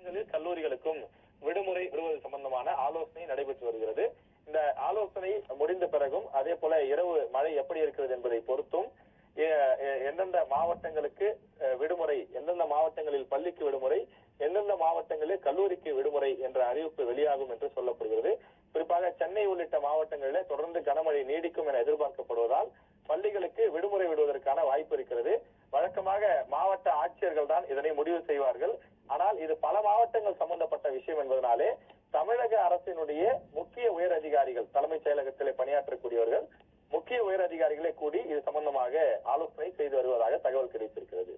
மாவட்டங்களில் கல்லூரிகளுக்கும் விடுமுறை விடுவது சம்பந்தமான ஆலோசனை நடைபெற்று வருகிறது. இந்த ஆலோசனை முடிந்த பிறகும் அதே போல இரவு மழை எப்படி இருக்கிறது என்பதை பொறுத்தும் எந்தெந்த மாவட்டங்களுக்கு விடுமுறை, எந்தெந்த மாவட்டங்களில் பள்ளிக்கு விடுமுறை, எந்தெந்த மாவட்டங்களில் கல்லூரிக்கு விடுமுறை என்ற அறிவிப்பு வெளியாகும் என்று சொல்லப்படுகிறது. குறிப்பாக சென்னை உள்ளிட்ட மாவட்டங்களில் தொடர்ந்து கனமழை நீடிக்கும் என எதிர்பார்க்கப்படுவதால் பள்ளிகளுக்கு விடுமுறை விடுவதற்கான வாய்ப்பு இருக்கிறது. வழக்கமாக மாவட்ட ஆட்சியர்கள் தான் இதனை முடிவு செய்வார்கள். ஆனால் இது பல மாவட்டங்கள் சம்பந்தப்பட்ட விஷயம் என்பதனாலே தமிழக அரசினுடைய முக்கிய உயர் அதிகாரிகள், தலைமைச் செயலகத்திலே பணியாற்றக்கூடியவர்கள், முக்கிய உயர் அதிகாரிகளே கூடி இது சம்பந்தமாக ஆலோசனை செய்து வருவதாக தகவல் கிடைத்திருக்கிறது.